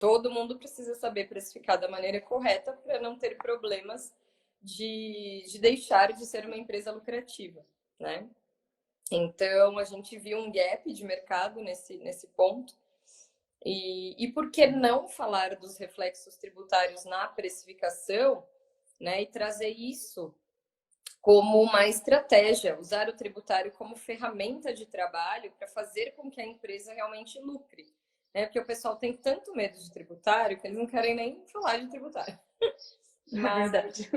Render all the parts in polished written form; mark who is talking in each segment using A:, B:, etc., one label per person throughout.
A: Todo mundo precisa saber precificar da maneira correta para não ter problemas de deixar de ser uma empresa lucrativa, né? Então, a gente viu um gap de mercado nesse ponto. E por que não falar dos reflexos tributários na precificação, né? E trazer isso como uma estratégia, usar o tributário como ferramenta de trabalho para fazer com que a empresa realmente lucre. Né? Porque o pessoal tem tanto medo de tributário que eles não querem nem falar de tributário.
B: É verdade.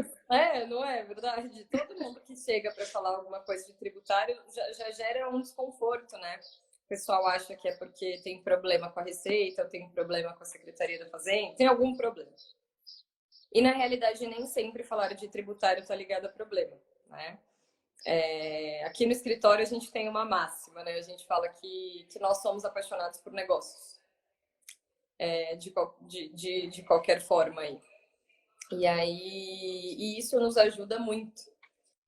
A: Não é verdade? Todo mundo que chega para falar alguma coisa de tributário já gera um desconforto, né? O pessoal acha que é porque tem problema com a Receita, ou tem problema com a Secretaria da Fazenda, tem algum problema. E na realidade, nem sempre falar de tributário está ligado a problema, né? Aqui no escritório a gente tem uma máxima, né? A gente fala que nós somos apaixonados por negócios, de qualquer forma aí. E isso nos ajuda muito,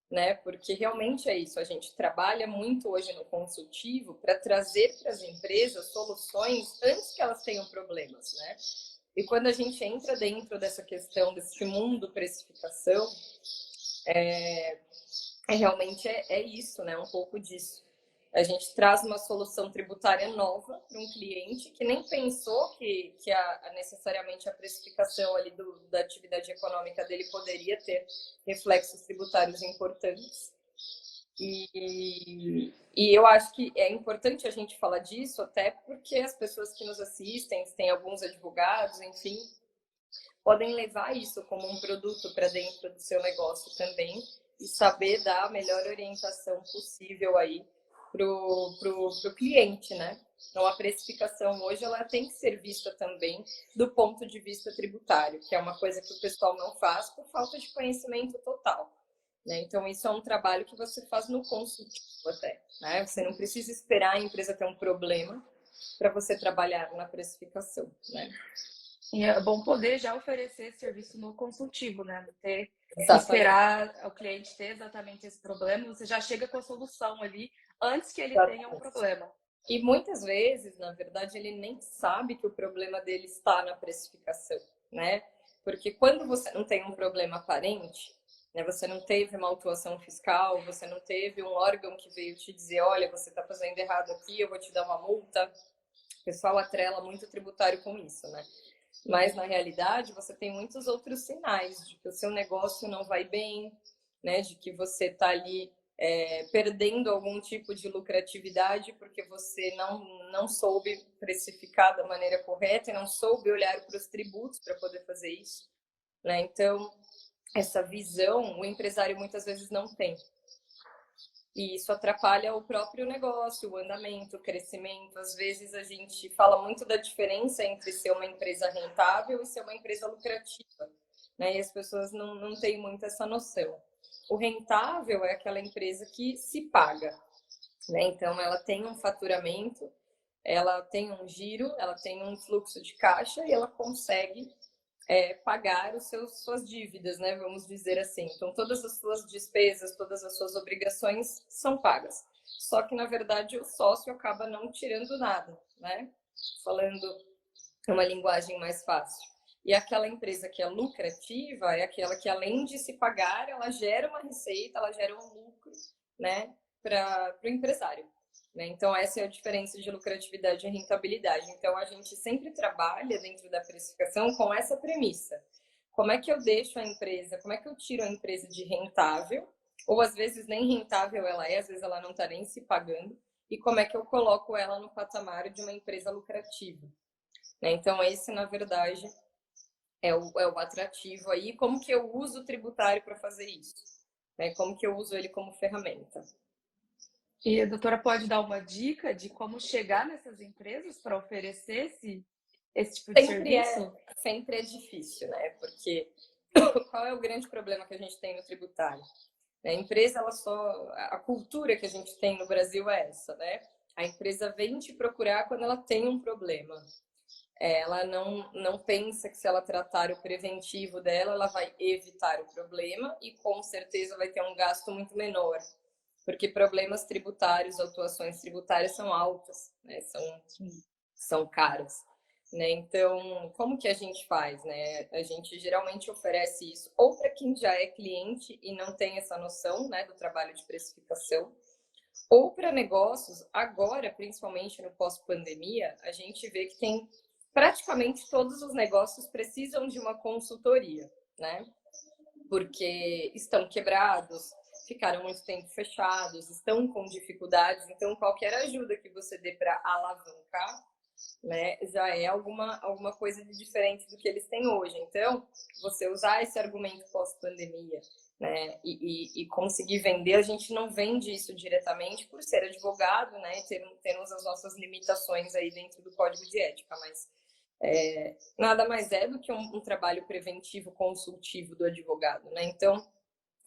A: né? Porque realmente é isso, a gente trabalha muito hoje no consultivo para trazer para as empresas soluções antes que elas tenham problemas, né? E quando a gente entra dentro dessa questão, desse mundo precificação, realmente é isso, né? Um pouco disso. A gente traz uma solução tributária nova para um cliente que nem pensou que necessariamente a precificação ali da atividade econômica dele poderia ter reflexos tributários importantes. E eu acho que é importante a gente falar disso, até porque as pessoas que nos assistem, tem alguns advogados, enfim, podem levar isso como um produto para dentro do seu negócio também e saber dar a melhor orientação possível aí pro cliente, né? Então, a precificação hoje ela tem que ser vista também do ponto de vista tributário, que é uma coisa que o pessoal não faz por falta de conhecimento total. Né? Então, isso é um trabalho que você faz no consultivo até. Né? Você não precisa esperar a empresa ter um problema para você trabalhar na precificação. Né?
B: E é bom poder já oferecer esse serviço no consultivo, né? Não ter que
A: Exatamente.
B: esperar o cliente ter exatamente esse problema, você já chega com a solução ali antes que ele tenha um
A: Exatamente.
B: problema.
A: E muitas vezes, na verdade, ele nem sabe que o problema dele está na precificação, né? Porque quando você não tem um problema aparente, né, você não teve uma autuação fiscal, você não teve um órgão que veio te dizer, olha, você está fazendo errado aqui, eu vou te dar uma multa. O pessoal atrela muito o tributário com isso, né? Mas na realidade, você tem muitos outros sinais de que o seu negócio não vai bem, né? De que você está ali perdendo algum tipo de lucratividade porque você não soube precificar da maneira correta e não soube olhar para os tributos para poder fazer isso, né? Então, essa visão o empresário muitas vezes não tem. E isso atrapalha o próprio negócio, o andamento, o crescimento. Às vezes a gente fala muito da diferença entre ser uma empresa rentável e ser uma empresa lucrativa, né? E as pessoas não têm muito essa noção. O rentável é aquela empresa que se paga, né? Então ela tem um faturamento, ela tem um giro, ela tem um fluxo de caixa e ela consegue pagar suas dívidas, né? Vamos dizer assim. Então, todas as suas despesas, todas as suas obrigações são pagas. Só que, na verdade, o sócio acaba não tirando nada, né? Falando uma linguagem mais fácil. E aquela empresa que é lucrativa é aquela que, além de se pagar, ela gera uma receita, ela gera um lucro, né, para o empresário. Né? Então, essa é a diferença de lucratividade e rentabilidade. Então, a gente sempre trabalha dentro da precificação com essa premissa. Como é que eu deixo a empresa, como é que eu tiro a empresa de rentável, ou às vezes nem rentável ela é, às vezes ela não está nem se pagando, e como é que eu coloco ela no patamar de uma empresa lucrativa. Né? Então, esse, na verdade, é o atrativo aí. Como que eu uso o tributário para fazer isso? Né? Como que eu uso ele como ferramenta?
B: E a doutora pode dar uma dica de como chegar nessas empresas para oferecer esse tipo de
A: Sempre é,
B: serviço?
A: sempre é difícil, né? Porque qual é o grande problema que a gente tem no tributário? A empresa, ela só. A cultura que a gente tem no Brasil é essa, né? A empresa vem te procurar quando ela tem um problema. Ela não pensa que se ela tratar o preventivo dela, ela vai evitar o problema e com certeza vai ter um gasto muito menor. Porque problemas tributários, autuações tributárias são altas, né? São caras. né? Então, como que a gente faz, né? A gente geralmente oferece isso ou para quem já é cliente e não tem essa noção, né, do trabalho de precificação, ou para negócios. Agora, principalmente no pós-pandemia, a gente vê que tem praticamente todos os negócios precisam de uma consultoria, né? Porque estão quebrados, ficaram muito tempo fechados, estão com dificuldades, então qualquer ajuda que você dê para alavancar, né, já é alguma coisa de diferente do que eles têm hoje. Então, você usar esse argumento pós-pandemia, né, e conseguir vender, a gente não vende isso diretamente por ser advogado, né, temos as nossas limitações aí dentro do código de ética, mas nada mais é do que um trabalho preventivo consultivo do advogado, né? Então,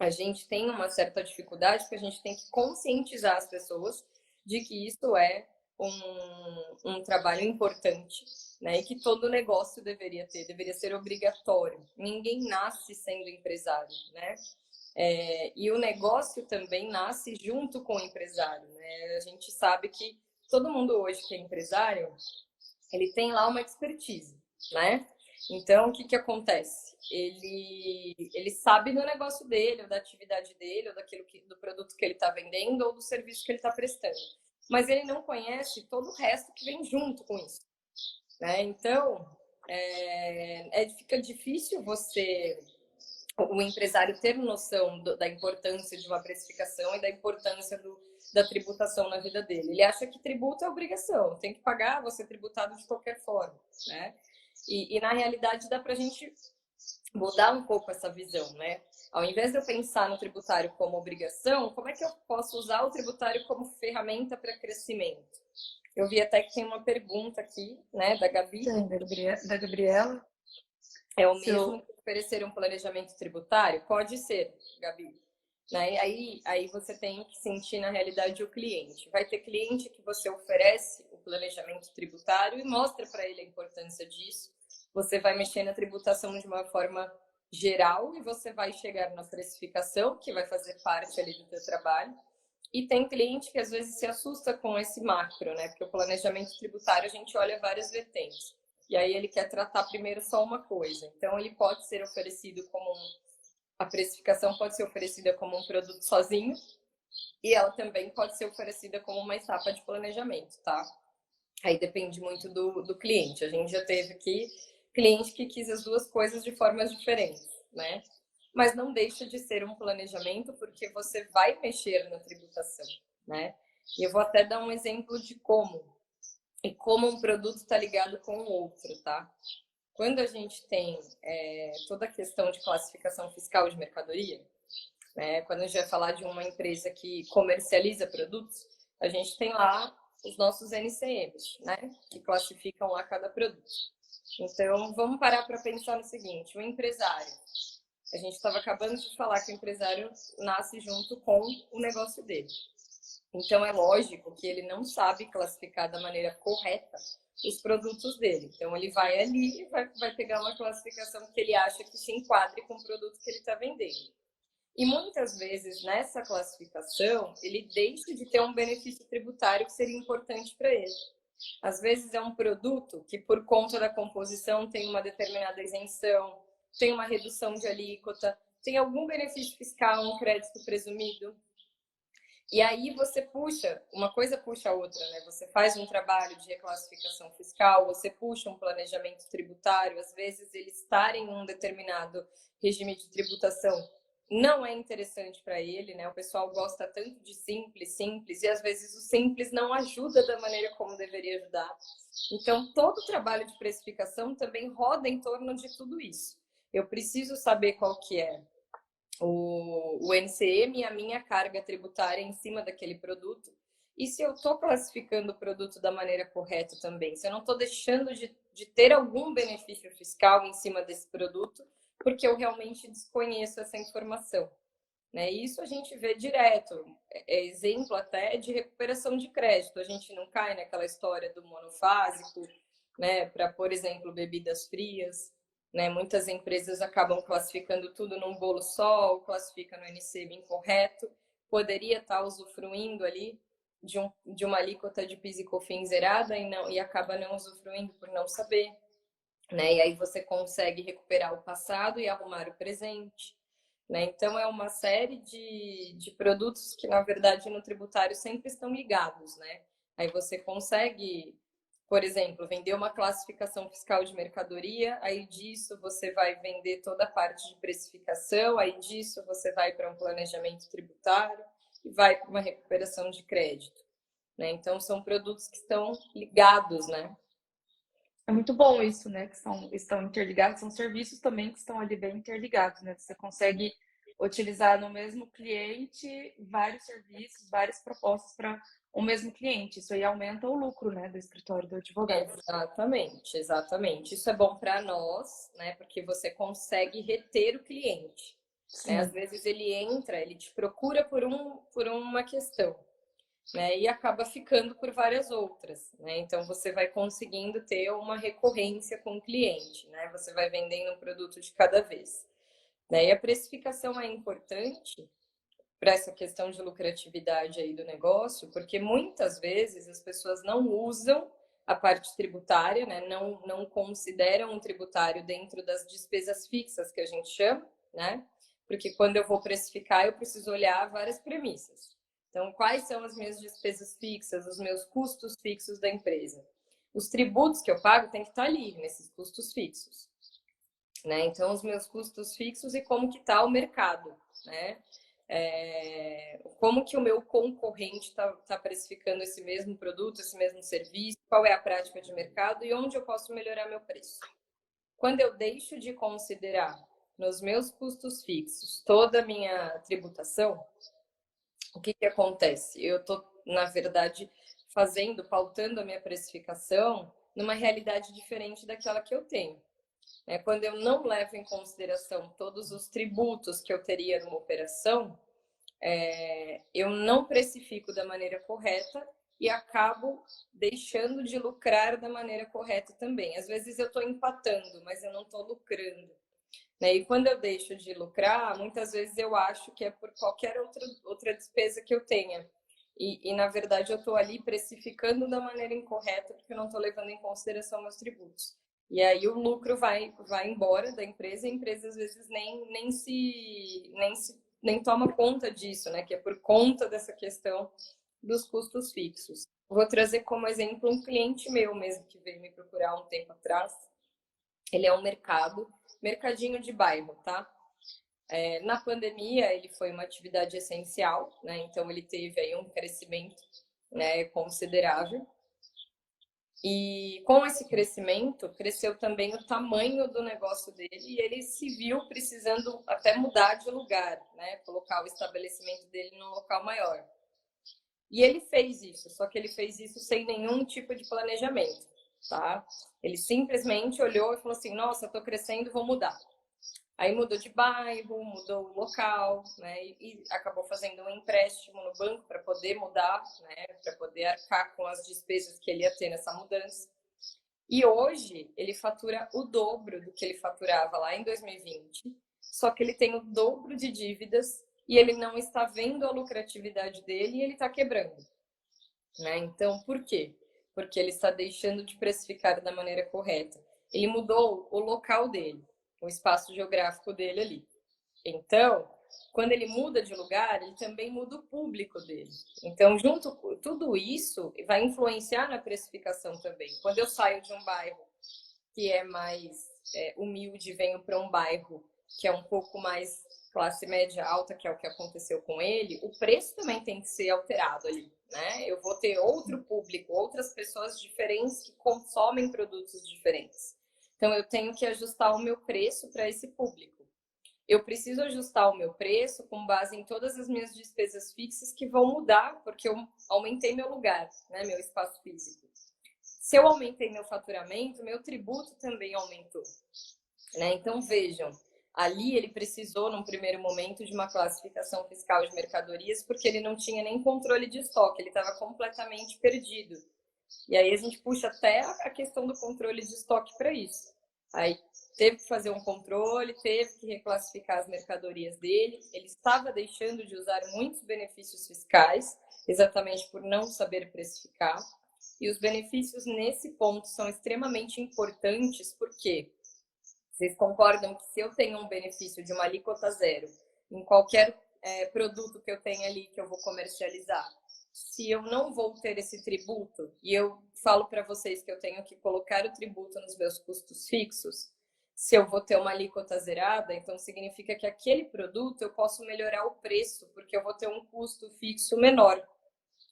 A: a gente tem uma certa dificuldade porque a gente tem que conscientizar as pessoas de que isso é um trabalho importante, né? E que todo negócio deveria ter, deveria ser obrigatório. Ninguém nasce sendo empresário, né? E o negócio também nasce junto com o empresário, né? A gente sabe que todo mundo hoje que é empresário, ele tem lá uma expertise, né? Então, o que acontece? Ele sabe do negócio dele, ou da atividade dele, ou do produto que ele está vendendo, ou do serviço que ele está prestando. Mas ele não conhece todo o resto que vem junto com isso, né? Então, fica difícil o empresário ter noção da importância de uma precificação e da importância da tributação na vida dele. Ele acha que tributo é obrigação, tem que pagar, você tributado de qualquer forma, né? E na realidade dá para a gente mudar um pouco essa visão, né? Ao invés de eu pensar no tributário como obrigação, como é que eu posso usar o tributário como ferramenta para crescimento? Eu vi até que tem uma pergunta aqui, né, da Gabi.
B: Sim, da Gabriela.
A: É o mesmo que oferecer um planejamento tributário? Pode ser, Gabi. Né? Aí você tem que sentir na realidade o cliente. Vai ter cliente que você oferece o planejamento tributário e mostra para ele a importância disso. Você vai mexer na tributação de uma forma geral e você vai chegar na precificação, que vai fazer parte ali do teu trabalho. E tem cliente que às vezes se assusta com esse macro, né? Porque o planejamento tributário a gente olha várias vertentes. E aí ele quer tratar primeiro só uma coisa. Então ele pode ser oferecido como a precificação pode ser oferecida como um produto sozinho e ela também pode ser oferecida como uma etapa de planejamento, tá? Aí depende muito do cliente. A gente já teve aqui cliente que quis as duas coisas de formas diferentes, né? Mas não deixa de ser um planejamento porque você vai mexer na tributação, né? E eu vou até dar um exemplo de como um produto está ligado com o outro, tá? Quando a gente tem toda a questão de classificação fiscal de mercadoria, né, quando a gente vai falar de uma empresa que comercializa produtos, a gente tem lá os nossos NCMs, né, que classificam lá cada produto. Então, vamos parar para pensar no seguinte: o empresário, a gente estava acabando de falar que o empresário nasce junto com o negócio dele. Então, é lógico que ele não sabe classificar da maneira correta os produtos dele. Então, ele vai ali e vai pegar uma classificação que ele acha que se enquadre com o produto que ele está vendendo. E muitas vezes, nessa classificação, ele deixa de ter um benefício tributário que seria importante para ele. Às vezes, é um produto que, por conta da composição, tem uma determinada isenção, tem uma redução de alíquota, tem algum benefício fiscal, um crédito presumido. E aí você puxa, uma coisa puxa a outra, né? Você faz um trabalho de reclassificação fiscal, você puxa um planejamento tributário, às vezes ele estar em um determinado regime de tributação não é interessante para ele, né? O pessoal gosta tanto de simples, simples, e às vezes o simples não ajuda da maneira como deveria ajudar. Então, todo o trabalho de precificação também roda em torno de tudo isso. Eu preciso saber qual que é o NCM e a minha carga tributária em cima daquele produto. E se eu estou classificando o produto da maneira correta também, se eu não estou deixando de ter algum benefício fiscal em cima desse produto, porque eu realmente desconheço essa informação. Né? E isso a gente vê direto, exemplo até de recuperação de crédito. A gente não cai naquela história do monofásico, né? Para, por exemplo, bebidas frias. Né? Muitas empresas acabam classificando tudo num bolo só, ou classifica no NCM incorreto. Poderia estar usufruindo ali de uma alíquota de PIS e COFINS zerada e acaba não usufruindo por não saber. né? E aí você consegue recuperar o passado e arrumar o presente, né? Então, é uma série de produtos que, na verdade, no tributário sempre estão ligados, né? Aí você consegue, por exemplo, vender uma classificação fiscal de mercadoria, aí disso você vai vender toda a parte de precificação, aí disso você vai para um planejamento tributário e vai para uma recuperação de crédito, né? Então, são produtos que estão ligados, né?
B: É muito bom isso, né? Estão interligados, são serviços também que estão ali bem interligados, né? Você consegue utilizar no mesmo cliente vários serviços, várias propostas para o mesmo cliente. Isso aí aumenta o lucro, né, do escritório do advogado.
A: Exatamente, exatamente. Isso é bom para nós, né? Porque você consegue reter o cliente, né? Às
B: Sim.
A: vezes ele entra, ele te procura por uma questão, né? E acaba ficando por várias outras, né? Então você vai conseguindo ter uma recorrência com o cliente, né? Você vai vendendo um produto de cada vez, né? E a precificação é importante para essa questão de lucratividade aí do negócio, porque muitas vezes as pessoas não usam a parte tributária, né? Não consideram um tributário dentro das despesas fixas que a gente chama, né? Porque quando eu vou precificar, eu preciso olhar várias premissas. Então, quais são as minhas despesas fixas, os meus custos fixos da empresa? Os tributos que eu pago têm que estar ali, nesses custos fixos, né? Então, os meus custos fixos e como que está o mercado, né? Como que o meu concorrente está precificando esse mesmo produto, esse mesmo serviço, qual é a prática de mercado e onde eu posso melhorar meu preço. Quando eu deixo de considerar nos meus custos fixos toda a minha tributação, o que acontece? Eu estou, na verdade, pautando a minha precificação numa realidade diferente daquela que eu tenho. Quando eu não levo em consideração todos os tributos que eu teria numa operação, eu não precifico da maneira correta e acabo deixando de lucrar da maneira correta também. Às vezes eu estou empatando, mas eu não estou lucrando, né? E quando eu deixo de lucrar, muitas vezes eu acho que é por qualquer outra despesa que eu tenha. Na verdade, eu estou ali precificando da maneira incorreta, porque eu não estou levando em consideração meus tributos. E aí o lucro vai embora da empresa, e a empresa às vezes nem toma conta disso, né? Que é por conta dessa questão dos custos fixos. Vou trazer como exemplo um cliente meu mesmo que veio me procurar um tempo atrás. Ele é um mercadinho de bairro, tá? Na pandemia, ele foi uma atividade essencial, né? Então, ele teve aí um crescimento, né, considerável. E com esse crescimento, cresceu também o tamanho do negócio dele e ele se viu precisando até mudar de lugar, né? Colocar o estabelecimento dele num local maior. E ele fez isso, só que ele fez isso sem nenhum tipo de planejamento, tá? Ele simplesmente olhou e falou assim: nossa, estou crescendo, vou mudar. Aí mudou de bairro, mudou o local, né? E acabou fazendo um empréstimo no banco para poder mudar, né? Para poder arcar com as despesas que ele ia ter nessa mudança. E hoje ele fatura o dobro do que ele faturava lá em 2020, só que ele tem o dobro de dívidas e ele não está vendo a lucratividade dele e ele está quebrando, né? Então, por quê? Porque ele está deixando de precificar da maneira correta. Ele mudou o local dele, o espaço geográfico dele ali. Então, quando ele muda de lugar, ele também muda o público dele. Então, junto com tudo isso, vai influenciar na precificação também. Quando eu saio de um bairro que é mais humilde, venho para um bairro que é um pouco mais classe média alta, que é o que aconteceu com ele, o preço também tem que ser alterado ali, né? Eu vou ter outro público, outras pessoas diferentes que consomem produtos diferentes. Então, eu tenho que ajustar o meu preço para esse público. Eu preciso ajustar o meu preço com base em todas as minhas despesas fixas que vão mudar, porque eu aumentei meu lugar, né, meu espaço físico. Se eu aumentei meu faturamento, meu tributo também aumentou, né? Então, vejam, ali ele precisou, num primeiro momento, de uma classificação fiscal de mercadorias, porque ele não tinha nem controle de estoque, ele estava completamente perdido. E aí a gente puxa até a questão do controle de estoque para isso. Aí teve que fazer um controle, teve que reclassificar as mercadorias dele. Ele estava deixando de usar muitos benefícios fiscais, exatamente por não saber precificar. E os benefícios nesse ponto são extremamente importantes, porque vocês concordam que se eu tenho um benefício de uma alíquota zero em qualquer produto que eu tenha ali que eu vou comercializar, se eu não vou ter esse tributo, e eu falo para vocês que eu tenho que colocar o tributo nos meus custos fixos, se eu vou ter uma alíquota zerada, então significa que aquele produto eu posso melhorar o preço, porque eu vou ter um custo fixo menor.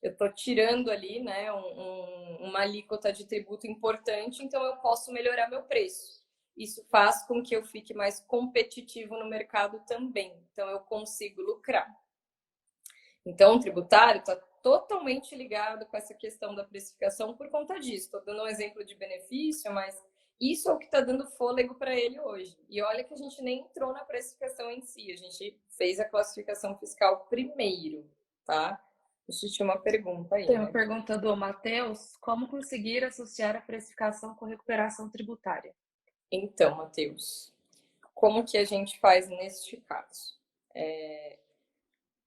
A: Eu estou tirando ali, né, uma alíquota de tributo importante, então eu posso melhorar meu preço. Isso faz com que eu fique mais competitivo no mercado também. Então eu consigo lucrar. Então o tributário está totalmente ligado com essa questão da precificação por conta disso. Estou dando um exemplo de benefício, mas isso é o que está dando fôlego para ele hoje. E olha que a gente nem entrou na precificação em si, a gente fez a classificação fiscal primeiro, tá? A gente tinha uma pergunta aí,
B: Tem uma
A: né?
B: pergunta do Matheus: como conseguir associar a precificação com recuperação tributária?
A: Então, Matheus, como que a gente faz neste caso?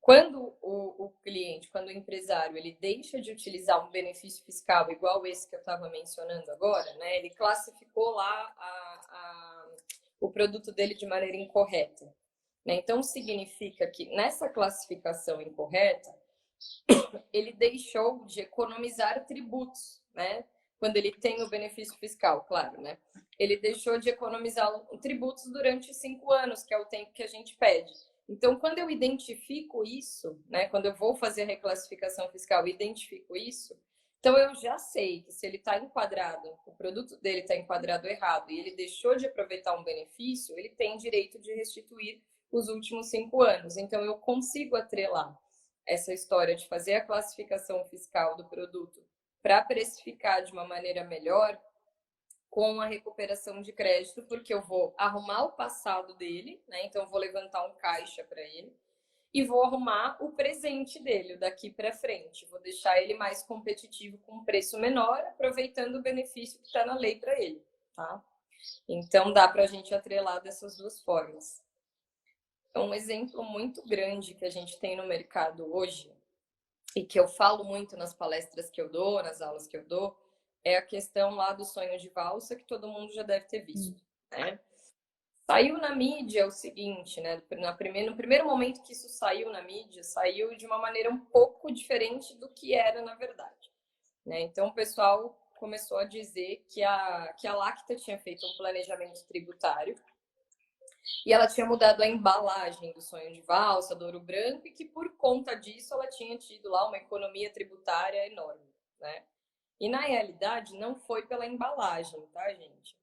A: Quando o cliente, quando o empresário, ele deixa de utilizar um benefício fiscal igual esse que eu estava mencionando agora, né? Ele classificou lá o produto dele de maneira incorreta. Né? Então, significa que nessa classificação incorreta, ele deixou de economizar tributos, né? Quando ele tem o benefício fiscal, claro, né? Ele deixou de economizar tributos durante 5 anos, que é o tempo que a gente pede. Então, quando eu identifico isso, né? Quando eu vou fazer a reclassificação fiscal e identifico isso, então eu já sei que se ele está enquadrado, o produto dele está enquadrado errado e ele deixou de aproveitar um benefício, ele tem direito de restituir os últimos 5 anos. Então, eu consigo atrelar essa história de fazer a classificação fiscal do produto para precificar de uma maneira melhor com a recuperação de crédito, porque eu vou arrumar o passado dele, né? Então eu vou levantar um caixa para ele e vou arrumar o presente dele, o daqui para frente. Vou deixar ele mais competitivo com um preço menor, aproveitando o benefício que está na lei para ele, tá? Então dá para a gente atrelar dessas duas formas. Um exemplo muito grande que a gente tem no mercado hoje, e que eu falo muito nas palestras que eu dou, nas aulas que eu dou, é a questão lá do sonho de valsa, que todo mundo já deve ter visto, né? Saiu na mídia o seguinte, né? No primeiro momento que isso saiu na mídia, saiu de uma maneira um pouco diferente do que era na verdade, né? Então o pessoal começou a dizer que a Lacta tinha feito um planejamento tributário e ela tinha mudado a embalagem do sonho de valsa, do ouro branco, e que por conta disso ela tinha tido lá uma economia tributária enorme, né? E na realidade não foi pela embalagem, tá, gente?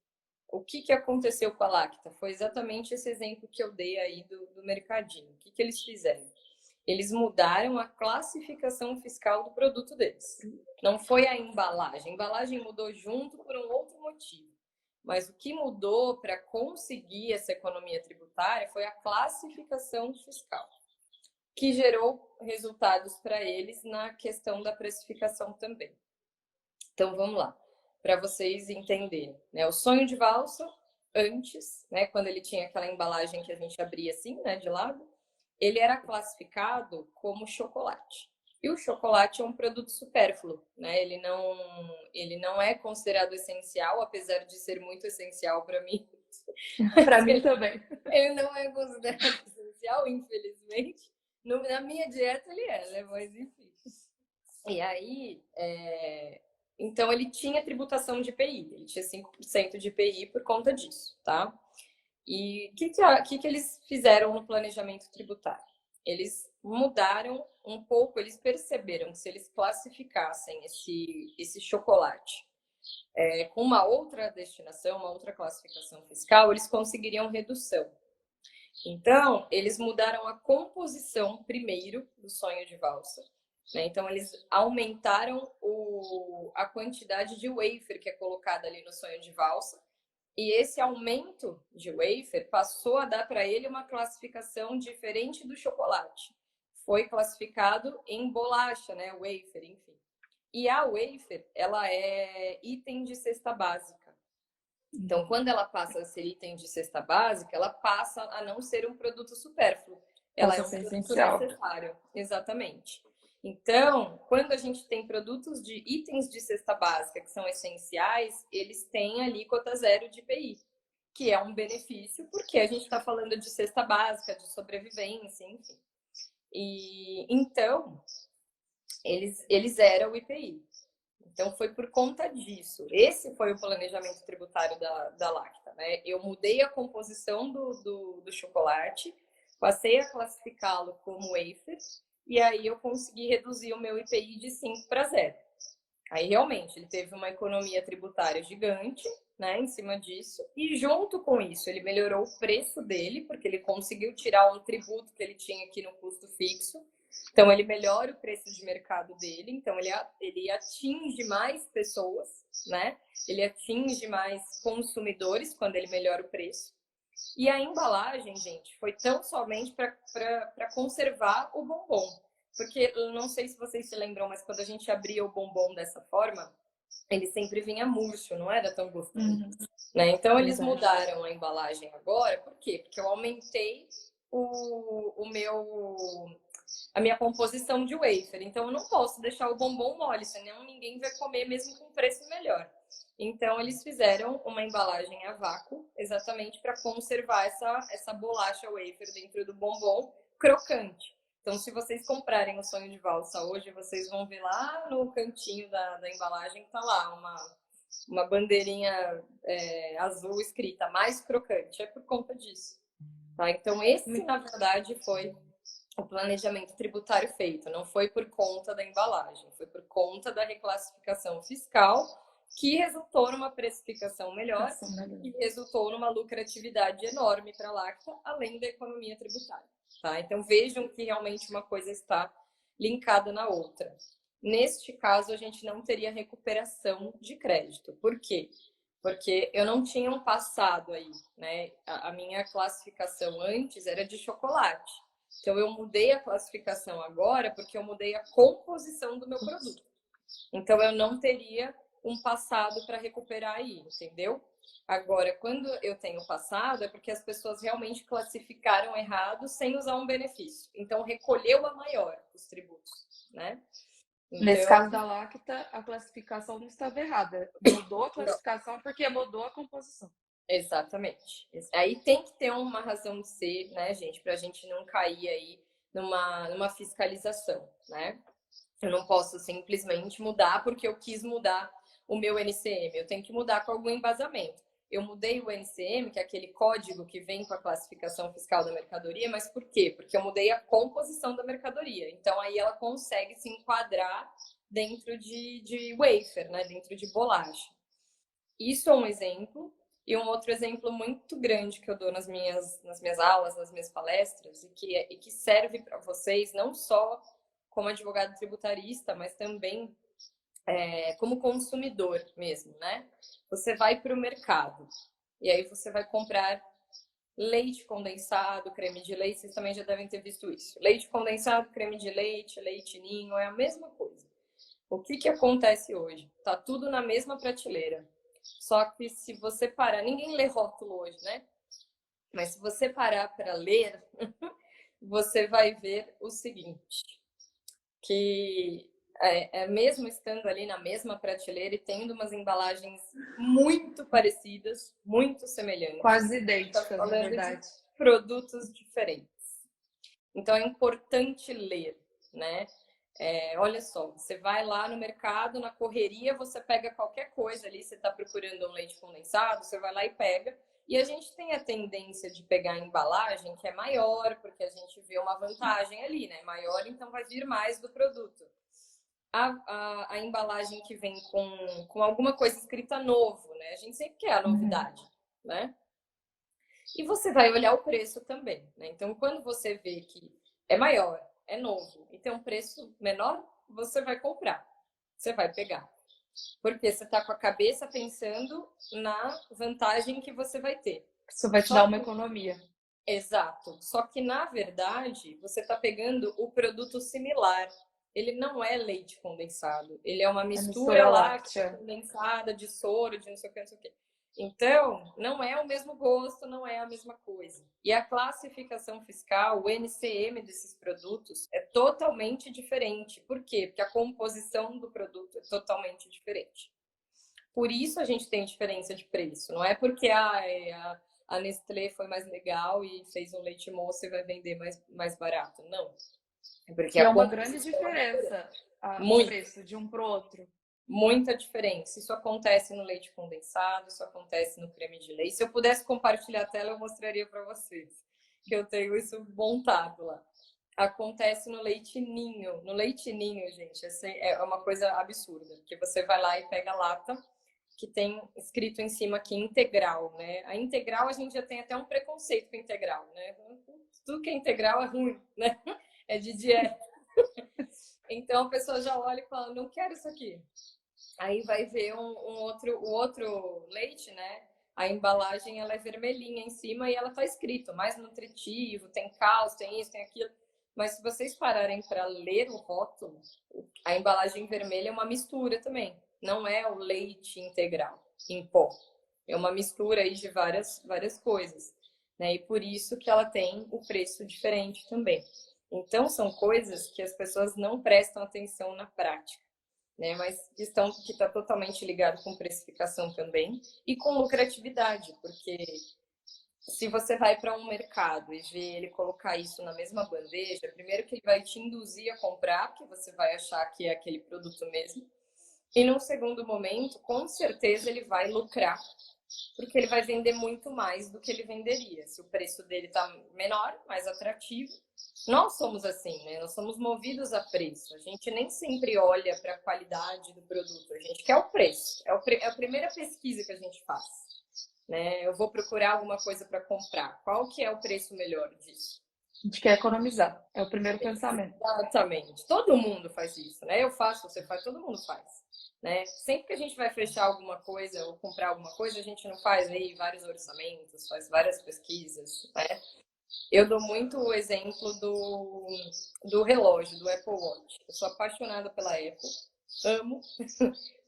A: O que aconteceu com a Lacta? Foi exatamente esse exemplo que eu dei aí do mercadinho. O que eles fizeram? Eles mudaram a classificação fiscal do produto deles. Não foi a embalagem. A embalagem mudou junto por um outro motivo. Mas o que mudou para conseguir essa economia tributária foi a classificação fiscal, que gerou resultados para eles na questão da precificação também. Então vamos lá, para vocês entenderem, né? O sonho de valsa, antes, né, quando ele tinha aquela embalagem que a gente abria assim, né, de lado, ele era classificado como chocolate. E o chocolate é um produto supérfluo, né? Ele não é considerado essencial, apesar de ser muito essencial para mim.
B: Para mim também.
A: Ele não é considerado essencial, infelizmente. Na minha dieta ele é, né? Mas enfim. E aí, então ele tinha tributação de IPI, ele tinha 5% de IPI por conta disso, tá? E o que eles fizeram no planejamento tributário? Eles mudaram um pouco, eles perceberam que se eles classificassem esse chocolate com uma outra destinação, uma outra classificação fiscal, eles conseguiriam redução. Então, eles mudaram a composição primeiro do sonho de valsa, né? Então, eles aumentaram a quantidade de wafer que é colocada ali no sonho de valsa. E esse aumento de wafer passou a dar para ele uma classificação diferente do chocolate. Foi classificado em bolacha, né? Wafer, enfim. E a wafer, ela é item de cesta básica. Então, quando ela passa a ser item de cesta básica, ela passa a não ser um produto supérfluo. Ela
B: Passa
A: é
B: a
A: um
B: ser
A: produto
B: essencial.
A: necessário. Exatamente. Então, quando a gente tem produtos de itens de cesta básica que são essenciais, eles têm alíquota zero de IPI, que é um benefício, porque a gente está falando de cesta básica, de sobrevivência, enfim. E então, eles eram o IPI. Então, foi por conta disso. Esse foi o planejamento tributário da Lacta, né? Eu mudei a composição do chocolate, passei a classificá-lo como wafer, e aí eu consegui reduzir o meu IPI de 5 para 0. Aí, realmente, ele teve uma economia tributária gigante, né, em cima disso, e junto com isso, ele melhorou o preço dele, porque ele conseguiu tirar um tributo que ele tinha aqui no custo fixo. Então, ele melhora o preço de mercado dele, então ele atinge mais pessoas, né? Ele atinge mais consumidores quando ele melhora o preço. E a embalagem, gente, foi tão somente para conservar o bombom. Porque eu não sei se vocês se lembram, mas quando a gente abria o bombom dessa forma, ele sempre vinha murcho, não era tão gostoso. Né? Então, eles mudaram a embalagem agora. Por quê? Porque eu aumentei a minha composição de wafer. Então, eu não posso deixar o bombom mole, senão ninguém vai comer mesmo com preço melhor. Então, eles fizeram uma embalagem a vácuo, exatamente para conservar essa bolacha wafer dentro do bombom crocante. Então, se vocês comprarem o Sonho de Valsa hoje, vocês vão ver lá no cantinho da embalagem, tá lá uma bandeirinha azul escrita mais crocante. É por conta disso. Tá? Então, esse, na verdade, foi o planejamento tributário feito. Não foi por conta da embalagem, foi por conta da reclassificação fiscal, que resultou numa precificação melhor e resultou numa lucratividade enorme para a Lacta, além da economia tributária. Tá? Então, vejam que realmente uma coisa está linkada na outra. Neste caso, a gente não teria recuperação de crédito. Por quê? Porque eu não tinha um passado aí, né? A minha classificação antes era de chocolate. Então, eu mudei a classificação agora porque eu mudei a composição do meu produto. Então, eu não teria um passado para recuperar aí, entendeu? Agora, quando eu tenho passado, é porque as pessoas realmente classificaram errado sem usar um benefício. Então, recolheu a maior os tributos, né?
B: Então, nesse caso da Lacta, a classificação não estava errada. Mudou a classificação porque mudou a composição.
A: Exatamente. Aí tem que ter uma razão de ser, né, gente, para a gente não cair aí numa fiscalização, né? Eu não posso simplesmente mudar porque eu quis mudar o meu NCM. Eu tenho que mudar com algum embasamento. Eu mudei o NCM, que é aquele código que vem com a classificação fiscal da mercadoria, mas por quê? Porque eu mudei a composição da mercadoria. Então, aí ela consegue se enquadrar dentro de wafer, né? Dentro de bolacha. Isso é um exemplo. E um outro exemplo muito grande que eu dou nas minhas aulas, nas minhas palestras, e que serve para vocês, não só como advogado tributarista, mas também como consumidor mesmo, né? Você vai para o mercado e aí você vai comprar leite condensado, creme de leite, vocês também já devem ter visto isso. Leite condensado, creme de leite, leite ninho, é a mesma coisa. O que acontece hoje? Tá tudo na mesma prateleira. Só que se você parar, ninguém lê rótulo hoje, né? Mas se você parar para ler, você vai ver o seguinte, que mesmo estando ali na mesma prateleira e tendo umas embalagens muito parecidas, muito semelhantes.
B: Quase idênticas,
A: na
B: verdade.
A: De produtos diferentes. Então, é importante ler, né? Olha só, você vai lá no mercado, na correria, você pega qualquer coisa ali, você está procurando um leite condensado, você vai lá e pega. E a gente tem a tendência de pegar a embalagem que é maior, porque a gente vê uma vantagem ali, né? Maior, então vai vir mais do produto. A embalagem que vem com alguma coisa escrita novo, né? A gente sempre quer a novidade, né? E você vai olhar o preço também, né? Então, quando você vê que é maior, é novo e tem um preço menor, você vai comprar, você vai pegar. Porque você está com a cabeça pensando na vantagem que você vai ter.
B: Isso vai te dar uma economia.
A: Exato. Só que, na verdade, você está pegando o produto similar. Ele não é leite condensado. Ele é uma mistura láctea condensada de soro, de não sei o que, não sei o que. Então, não é o mesmo gosto, não é a mesma coisa. E a classificação fiscal, o NCM desses produtos é totalmente diferente. Por quê? Porque a composição do produto é totalmente diferente. Por isso a gente tem diferença de preço. Não é porque a Nestlé foi mais legal e fez um leite moça e vai vender mais barato. Não. É porque
B: Que é
A: a
B: uma grande
A: composição é
B: diferença o
A: muito,
B: preço de um para o outro.
A: muita diferença. Isso acontece no leite condensado, isso acontece no creme de leite. Se eu pudesse compartilhar a tela, eu mostraria para vocês, que eu tenho isso montado lá. Acontece no leite ninho. No leite ninho, gente, é uma coisa absurda, porque você vai lá e pega a lata que tem escrito em cima aqui integral, né? A integral a gente já tem até um preconceito com integral, né? Tudo que é integral é ruim, né? É de dieta. Então a pessoa já olha e fala, não quero isso aqui. Aí vai ver o outro leite, né? A embalagem ela é vermelhinha em cima e ela tá escrito mais nutritivo, tem cálcio, tem isso, tem aquilo. Mas se vocês pararem para ler o rótulo, a embalagem vermelha é uma mistura também. Não é o leite integral em pó. É uma mistura aí de várias coisas. Né? E por isso que ela tem o preço diferente também. Então, são coisas que as pessoas não prestam atenção na prática. Né? Mas que está totalmente ligado com precificação também e com lucratividade, porque se você vai para um mercado e vê ele colocar isso na mesma bandeja, primeiro que ele vai te induzir a comprar, porque você vai achar que é aquele produto mesmo, e num segundo momento, com certeza ele vai lucrar, porque ele vai vender muito mais do que ele venderia. Se o preço dele está menor, mais atrativo, nós somos assim, né? Nós somos movidos a preço. A gente nem sempre olha para a qualidade do produto, a gente quer o preço. É a primeira pesquisa que a gente faz. Né? Eu vou procurar alguma coisa para comprar. Qual que é o preço melhor disso?
B: A gente quer economizar. É o primeiro pensamento.
A: Exatamente. Todo mundo faz isso, né? Eu faço, você faz, todo mundo faz. Né? Sempre que a gente vai fechar alguma coisa ou comprar alguma coisa, a gente não faz aí vários orçamentos, faz várias pesquisas, né? Eu dou muito o exemplo do relógio, do Apple Watch. Eu sou apaixonada pela Apple, amo,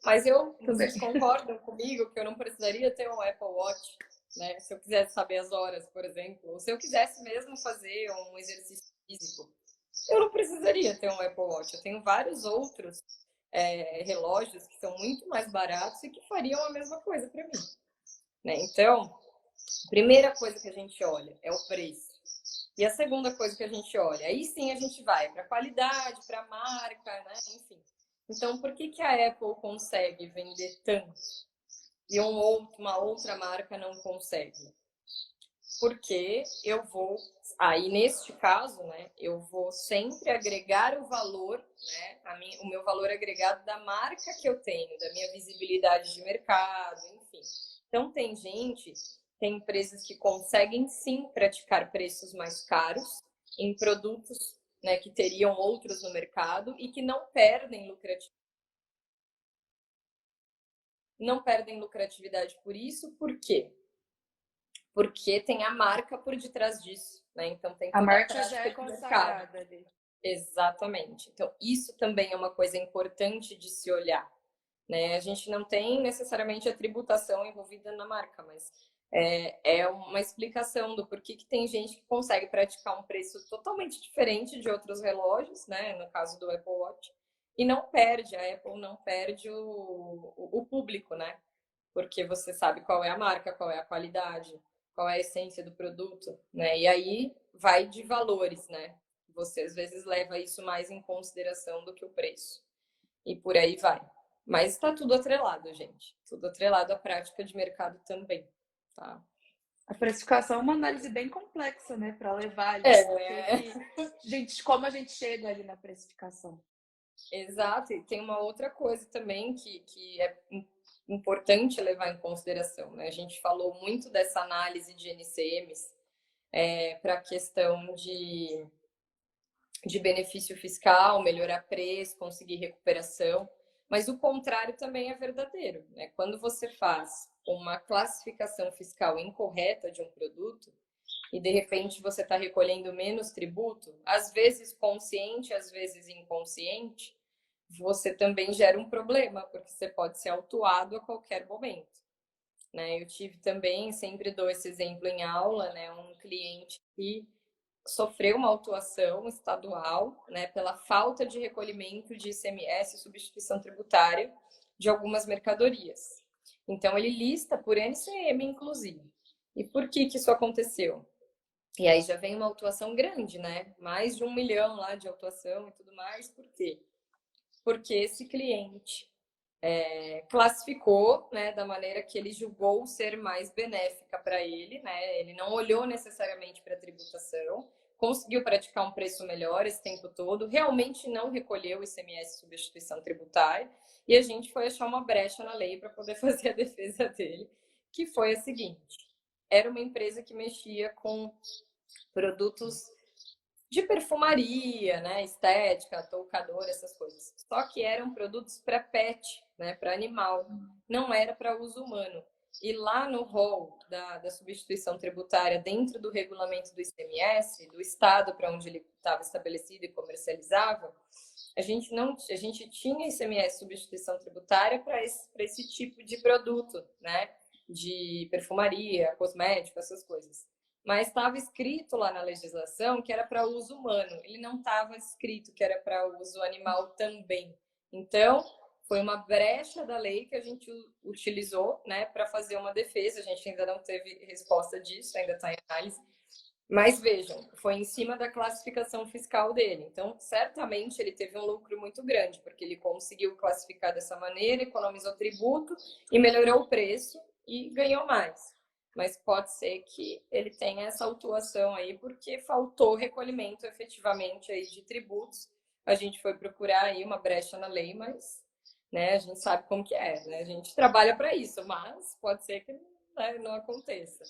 A: mas vocês
B: Também.
A: concordam comigo que eu não precisaria ter um Apple Watch, né? Se eu quisesse saber as horas, por exemplo, ou se eu quisesse mesmo fazer um exercício físico, eu não precisaria ter um Apple Watch. Eu tenho vários outros relógios que são muito mais baratos e que fariam a mesma coisa para mim, né? Então, a primeira coisa que a gente olha é o preço. E a segunda coisa que a gente olha, aí sim a gente vai para qualidade, para marca, né? Enfim. Então, por que a Apple consegue vender tanto e uma outra marca não consegue? Porque eu vou, aí neste caso, né, eu vou sempre agregar o valor, né, o meu valor agregado da marca que eu tenho, da minha visibilidade de mercado, enfim. Então, tem empresas que conseguem sim praticar preços mais caros em produtos, né, que teriam outros no mercado e que não perdem lucratividade por isso. Por quê? Porque tem a marca por detrás disso, né? Então tem
B: A
A: toda a
B: marca já
A: prática
B: é
A: de mercado.
B: consagrada ali.
A: Exatamente. Então isso também é uma coisa importante de se olhar, né? A gente não tem necessariamente a tributação envolvida na marca, mas é uma explicação do porquê que tem gente que consegue praticar um preço totalmente diferente de outros relógios, né? No caso do Apple Watch, e não perde, a Apple não perde o público, né? Porque você sabe qual é a marca, qual é a qualidade, qual é a essência do produto, né? E aí vai de valores, né? Você às vezes leva isso mais em consideração do que o preço. E por aí vai. Mas está tudo atrelado, gente. Tudo atrelado à prática de mercado também, tá?
B: A precificação é uma análise bem complexa, né, para levar ali.
A: É,
B: Como a gente chega ali na precificação.
A: exato. E tem uma outra coisa também que é importante levar em consideração, né? A gente falou muito dessa análise de NCMs para a questão de benefício fiscal, melhorar preço, conseguir recuperação. Mas o contrário também é verdadeiro, né? Quando você faz uma classificação fiscal incorreta de um produto e de repente você está recolhendo menos tributo, às vezes consciente, às vezes inconsciente, você também gera um problema, porque você pode ser autuado a qualquer momento. né? Eu tive também, sempre dou esse exemplo em aula, né? Um cliente que sofreu uma autuação estadual, né, pela falta de recolhimento de ICMS e substituição tributária de algumas mercadorias. Então, ele lista por NCM, inclusive. E por que isso aconteceu? E aí já vem uma autuação grande, né? Mais de 1 milhão lá de autuação e tudo mais. Por quê? Porque esse cliente classificou, né, da maneira que ele julgou ser mais benéfica para ele, né? Ele não olhou necessariamente para a tributação, conseguiu praticar um preço melhor esse tempo todo, realmente não recolheu o ICMS substituição tributária, e a gente foi achar uma brecha na lei para poder fazer a defesa dele, que foi a seguinte: era uma empresa que mexia com produtos de perfumaria, né, estética, toucador, essas coisas. Só que eram produtos para pet, né, para animal, não era para uso humano. E lá no rol da substituição tributária, dentro do regulamento do ICMS, do estado para onde ele estava estabelecido e comercializava, a gente tinha ICMS substituição tributária para esse tipo de produto, né, de perfumaria, cosmético, essas coisas. Mas estava escrito lá na legislação que era para uso humano. Ele não estava escrito que era para uso animal também. Então, foi uma brecha da lei que a gente utilizou, né, para fazer uma defesa. A gente ainda não teve resposta disso, ainda está em análise. Mas vejam, foi em cima da classificação fiscal dele. Então, certamente ele teve um lucro muito grande, porque ele conseguiu classificar dessa maneira, economizou tributo e melhorou o preço e ganhou mais. Mas pode ser que ele tenha essa autuação aí, porque faltou recolhimento efetivamente aí de tributos. A gente foi procurar aí uma brecha na lei, mas né, a gente sabe como que é, né? A gente trabalha para isso, mas pode ser que né, não aconteça.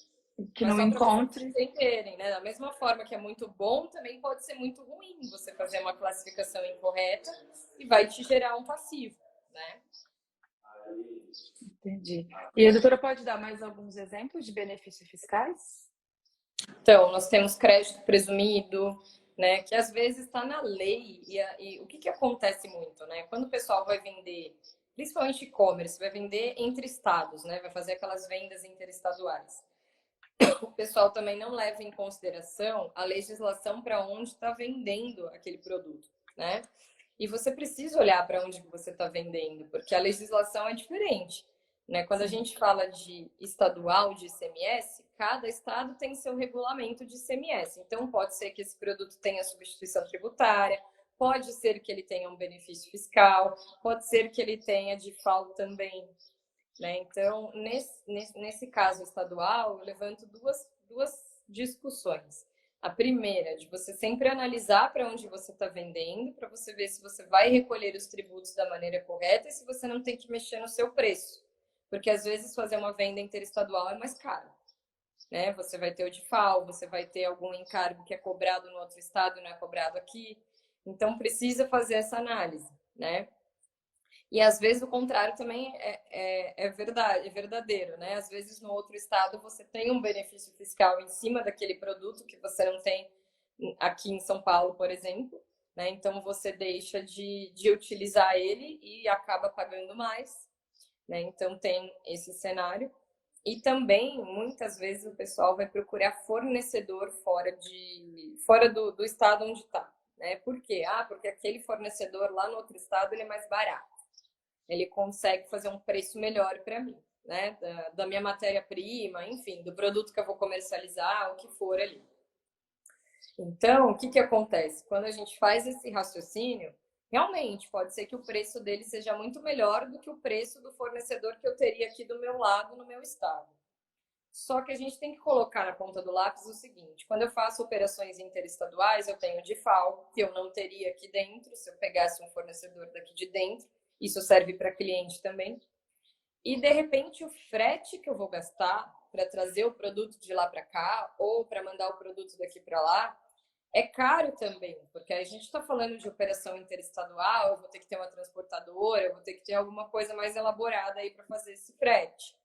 B: Que
A: Mas
B: não
A: só para vocês
B: encontre.
A: entenderem, né? Da mesma forma que é muito bom, também pode ser muito ruim você fazer uma classificação incorreta e vai te gerar um passivo, né?
B: Entendi. E a doutora pode dar mais alguns exemplos de benefícios fiscais?
A: Então, nós temos crédito presumido, né? Que às vezes está na lei. E o que acontece muito, né? Quando o pessoal vai vender, principalmente e-commerce, vai vender entre estados, né? Vai fazer aquelas vendas interestaduais. O pessoal também não leva em consideração a legislação para onde está vendendo aquele produto, né? E você precisa olhar para onde você está vendendo, porque a legislação é diferente, né? Quando a gente fala de estadual de ICMS, cada estado tem seu regulamento de ICMS. Então, pode ser que esse produto tenha substituição tributária, pode ser que ele tenha um benefício fiscal, pode ser que ele tenha de FAO também, né? Então, nesse caso estadual, eu levanto duas discussões. A primeira, de você sempre analisar para onde você está vendendo, para você ver se você vai recolher os tributos da maneira correta e se você não tem que mexer no seu preço. Porque às vezes fazer uma venda interestadual é mais caro, né? Você vai ter o DIFAL, você vai ter algum encargo que é cobrado no outro estado e não é cobrado aqui. Então, precisa fazer essa análise, né? E às vezes o contrário também é verdade, é verdadeiro, né? Às vezes no outro estado você tem um benefício fiscal em cima daquele produto que você não tem aqui em São Paulo, por exemplo, né? Então você deixa de utilizar ele e acaba pagando mais, né? Então tem esse cenário. E também, muitas vezes, o pessoal vai procurar fornecedor fora do estado onde está, né? Por quê? Ah, porque aquele fornecedor lá no outro estado ele é mais barato. Ele consegue fazer um preço melhor para mim, né? Da minha matéria-prima, enfim, do produto que eu vou comercializar, o que for ali. Então, o que acontece? Quando a gente faz esse raciocínio, realmente pode ser que o preço dele seja muito melhor do que o preço do fornecedor que eu teria aqui do meu lado, no meu estado. Só que a gente tem que colocar na ponta do lápis o seguinte: quando eu faço operações interestaduais, eu tenho DIFAL, que eu não teria aqui dentro se eu pegasse um fornecedor daqui de dentro. Isso serve para cliente também. E de repente o frete que eu vou gastar para trazer o produto de lá para cá ou para mandar o produto daqui para lá é caro também, porque a gente está falando de operação interestadual, eu vou ter que ter uma transportadora, eu vou ter que ter alguma coisa mais elaborada aí para fazer esse frete.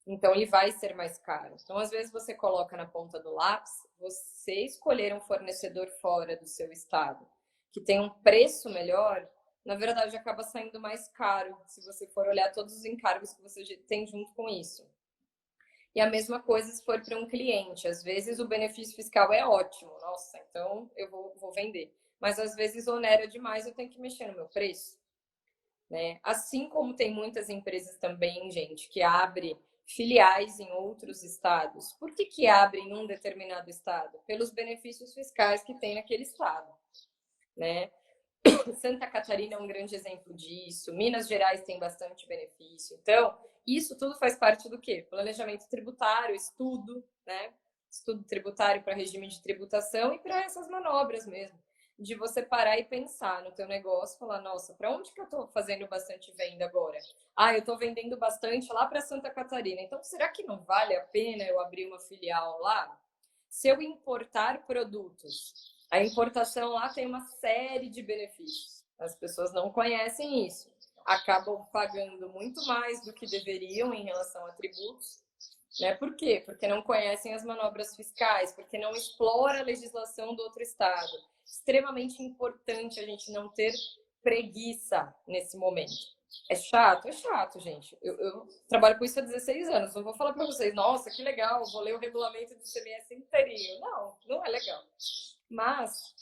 A: Então ele vai ser mais caro. Então às vezes você coloca na ponta do lápis, você escolher um fornecedor fora do seu estado que tem um preço melhor, na verdade acaba saindo mais caro se você for olhar todos os encargos que você tem junto com isso. E a mesma coisa se for para um cliente. Às vezes o benefício fiscal é ótimo, nossa, então eu vou vender. Mas às vezes onera demais, eu tenho que mexer no meu preço. Né? Assim como tem muitas empresas também, gente, que abrem filiais em outros estados. Por que abre em um determinado estado? Pelos benefícios fiscais que tem naquele estado. Né? Santa Catarina é um grande exemplo disso, Minas Gerais tem bastante benefício. Então, isso tudo faz parte do quê? Planejamento tributário, estudo, né? Estudo tributário para regime de tributação e para essas manobras mesmo. De você parar e pensar no teu negócio, falar, nossa, para onde que eu estou fazendo bastante venda agora? Ah, eu estou vendendo bastante lá para Santa Catarina. Então, será que não vale a pena eu abrir uma filial lá? Se eu importar produtos, a importação lá tem uma série de benefícios. As pessoas não conhecem isso. Acabam pagando muito mais do que deveriam em relação a tributos. Né? Por quê? Porque não conhecem as manobras fiscais, porque não explora a legislação do outro estado. Extremamente importante a gente não ter preguiça nesse momento. É chato, gente. Eu trabalho com isso há 16 anos. Não vou falar para vocês, nossa, que legal, vou ler o regulamento do CMS inteirinho. Não, não é legal. Mas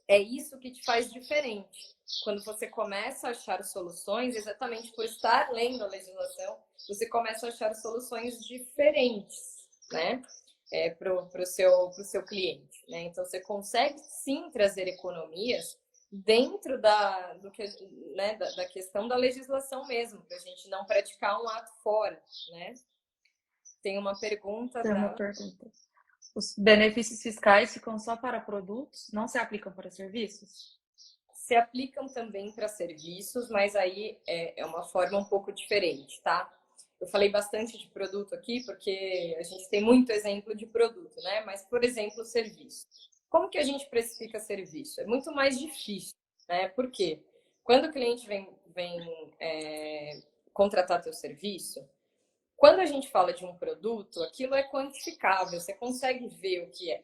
A: é isso que te faz diferente. Quando você começa a achar soluções, exatamente por estar lendo a legislação, você começa a achar soluções diferentes, né? Para o seu cliente. Né? Então, você consegue sim trazer economias dentro da questão da legislação mesmo, para a gente não praticar um ato fora. Né? Tem uma pergunta
B: Tem uma
A: da.
B: pergunta. Os benefícios fiscais ficam só para produtos, não se aplicam para serviços?
A: Se aplicam também para serviços, mas aí é uma forma um pouco diferente, tá? Eu falei bastante de produto aqui porque a gente tem muito exemplo de produto, né? Mas, por exemplo, serviço. Como que a gente precifica serviço? É muito mais difícil, né? Por quê? Quando o cliente vem contratar teu serviço, quando a gente fala de um produto, aquilo é quantificável, você consegue ver o que é.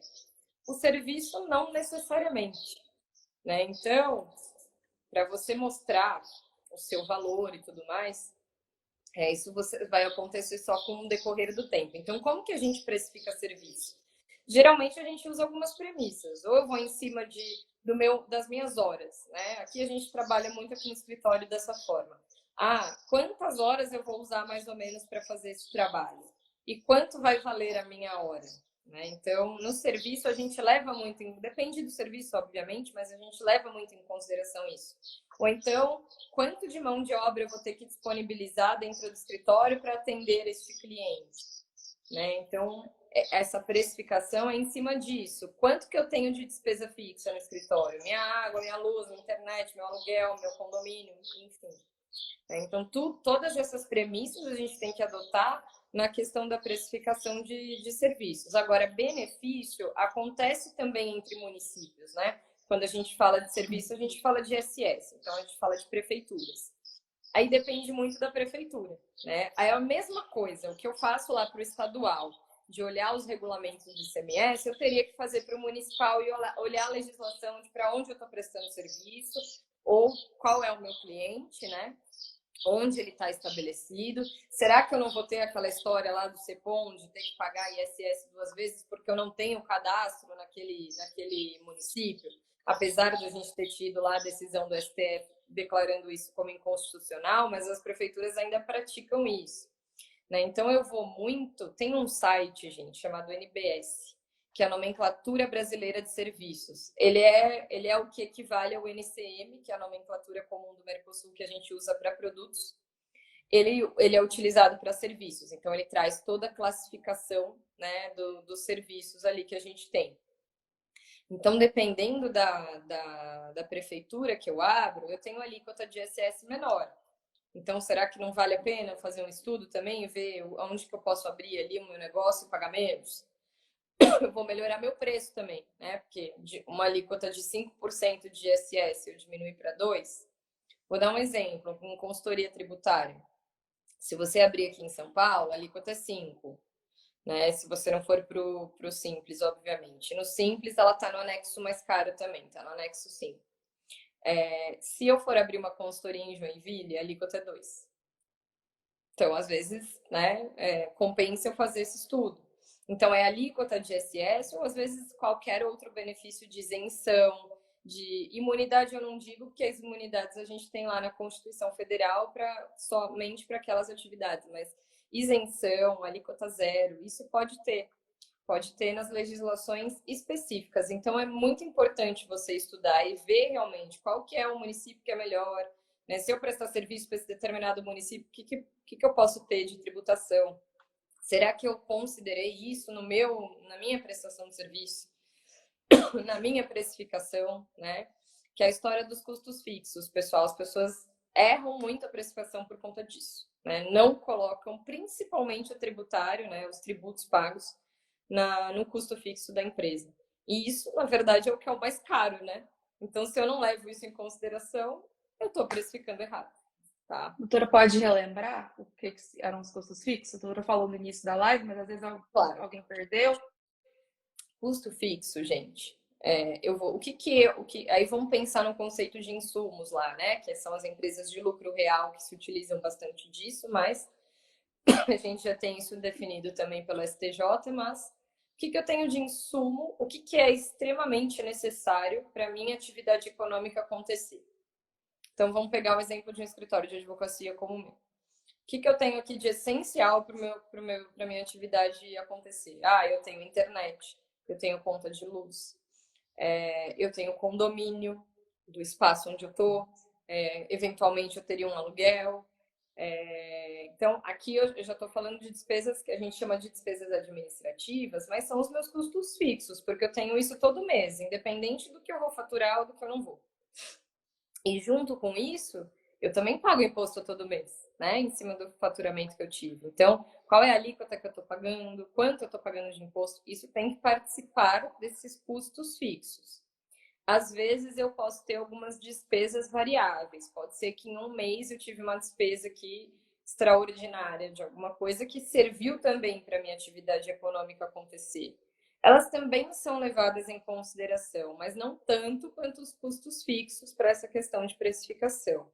A: O serviço não necessariamente, né? Então, para você mostrar o seu valor e tudo mais, isso você vai acontecer só com o decorrer do tempo. Então, como que a gente precifica serviço? Geralmente a gente usa algumas premissas. Ou eu vou em cima das minhas horas, né? Aqui a gente trabalha muito aqui no escritório dessa forma. Ah, quantas horas eu vou usar mais ou menos para fazer esse trabalho? E quanto vai valer a minha hora? Né? Então, no serviço a gente leva muito, depende do serviço, obviamente, mas a gente leva muito em consideração isso. Ou então, quanto de mão de obra eu vou ter que disponibilizar dentro do escritório para atender este cliente? Né? Então, essa precificação é em cima disso. Quanto que eu tenho de despesa fixa no escritório? Minha água, minha luz, minha internet, meu aluguel, meu condomínio, enfim. Então, todas essas premissas a gente tem que adotar na questão da precificação de serviços. Agora, benefício acontece também entre municípios, né? Quando a gente fala de serviço, a gente fala de SS, então a gente fala de prefeituras. Aí depende muito da prefeitura, né? Aí é a mesma coisa, o que eu faço lá para o estadual, de olhar os regulamentos do ICMS, eu teria que fazer para o municipal e olhar a legislação de para onde eu estou prestando serviço, ou qual é o meu cliente, né? Onde ele está estabelecido. Será que eu não vou ter aquela história lá do CEPOM de ter que pagar ISS 2 vezes porque eu não tenho cadastro naquele município? Apesar de a gente ter tido lá a decisão do STF declarando isso como inconstitucional, mas as prefeituras ainda praticam isso. Né? Então eu vou muito. Tem um site, gente, chamado NBS, que é a Nomenclatura Brasileira de Serviços. Ele é o que equivale ao NCM, que é a nomenclatura comum do Mercosul que a gente usa para produtos. Ele é utilizado para serviços, então ele traz toda a classificação, né, dos serviços ali que a gente tem. Então, dependendo da prefeitura que eu abro, eu tenho alíquota de ISS menor. Então, será que não vale a pena fazer um estudo também e ver onde que eu posso abrir ali o meu negócio e pagar menos? Eu vou melhorar meu preço também, né? Porque uma alíquota de 5% de ISS eu diminuir para 2%. Vou dar um exemplo, com consultoria tributária. Se você abrir aqui em São Paulo, a alíquota é 5%. Né? Se você não for para o Simples, obviamente. No Simples, ela está no anexo mais caro também, está no anexo 5. Se eu for abrir uma consultoria em Joinville, a alíquota é 2%. Então, às vezes, né, compensa eu fazer esse estudo. Então, é alíquota de ISS ou, às vezes, qualquer outro benefício de isenção, de imunidade, eu não digo, porque as imunidades a gente tem lá na Constituição Federal somente para aquelas atividades, mas isenção, alíquota zero, isso pode ter nas legislações específicas. Então, é muito importante você estudar e ver realmente qual que é o município que é melhor, né? Se eu prestar serviço para esse determinado município, o que eu posso ter de tributação? Será que eu considerei isso na minha prestação de serviço, na minha precificação, né? Que é a história dos custos fixos, pessoal. As pessoas erram muito a precificação por conta disso, né? Não colocam, principalmente o tributário, né? Os tributos pagos no custo fixo da empresa. E isso, na verdade, é o que é o mais caro, né? Então, se eu não levo isso em consideração, eu estou precificando errado, tá?
B: A doutora pode relembrar o que eram os custos fixos? A doutora falou no início da live, mas às vezes
A: Claro.
B: alguém perdeu.
A: Custo fixo, gente. Aí vamos pensar no conceito de insumos lá, né? Que são as empresas de lucro real que se utilizam bastante disso, mas a gente já tem isso definido também pelo STJ, mas o que eu tenho de insumo, o que é extremamente necessário para a minha atividade econômica acontecer. Então, vamos pegar o exemplo de um escritório de advocacia como o meu. O que eu tenho aqui de essencial para a minha atividade acontecer? Eu tenho internet, eu tenho conta de luz, eu tenho condomínio do espaço onde eu estou, eventualmente eu teria um aluguel. Então, aqui eu já estou falando de despesas que a gente chama de despesas administrativas, mas são os meus custos fixos, porque eu tenho isso todo mês, independente do que eu vou faturar ou do que eu não vou. E junto com isso, eu também pago imposto todo mês, né? Em cima do faturamento que eu tive. Então, qual é a alíquota que eu estou pagando? Quanto eu estou pagando de imposto? Isso tem que participar desses custos fixos. Às vezes eu posso ter algumas despesas variáveis. Pode ser que em um mês eu tive uma despesa aqui extraordinária de alguma coisa que serviu também para a minha atividade econômica acontecer. Elas também são levadas em consideração, mas não tanto quanto os custos fixos para essa questão de precificação.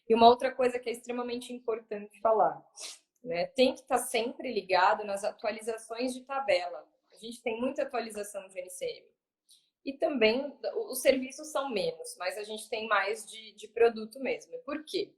A: E uma outra coisa que é extremamente importante falar, né? Tem que estar sempre ligado nas atualizações de tabela. A gente tem muita atualização de NCM. E também os serviços são menos, mas a gente tem mais de produto mesmo. Por quê?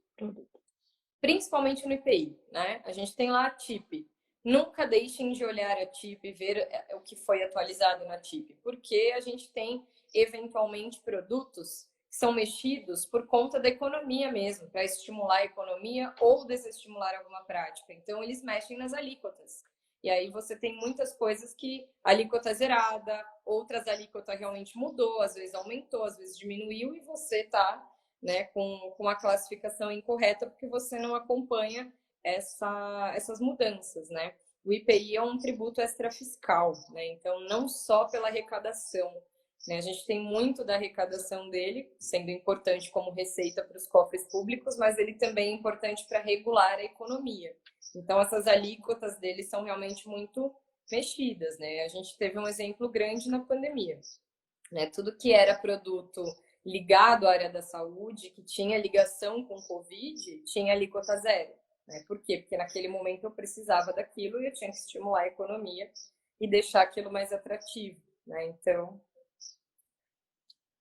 A: Principalmente no IPI, né? A gente tem lá a TIP. Nunca deixem de olhar a TIP e ver o que foi atualizado na TIP, porque a gente tem eventualmente produtos que são mexidos por conta da economia mesmo, para estimular a economia ou desestimular alguma prática. Então, eles mexem nas alíquotas. E aí você tem muitas coisas que alíquota zerada, outras alíquota realmente mudou, às vezes aumentou, às vezes diminuiu, e você está, né, com a classificação incorreta porque você não acompanha essas mudanças, né? O IPI é um tributo extrafiscal, né? Então, não só pela arrecadação, né? A gente tem muito da arrecadação dele, sendo importante como receita para os cofres públicos, mas ele também é importante para regular a economia. Então, essas alíquotas dele são realmente muito mexidas, né? A gente teve um exemplo grande na pandemia, né? Tudo que era produto ligado à área da saúde, que tinha ligação com Covid, tinha alíquota zero. Né? Por quê? Porque naquele momento eu precisava daquilo e eu tinha que estimular a economia e deixar aquilo mais atrativo. Né? Então.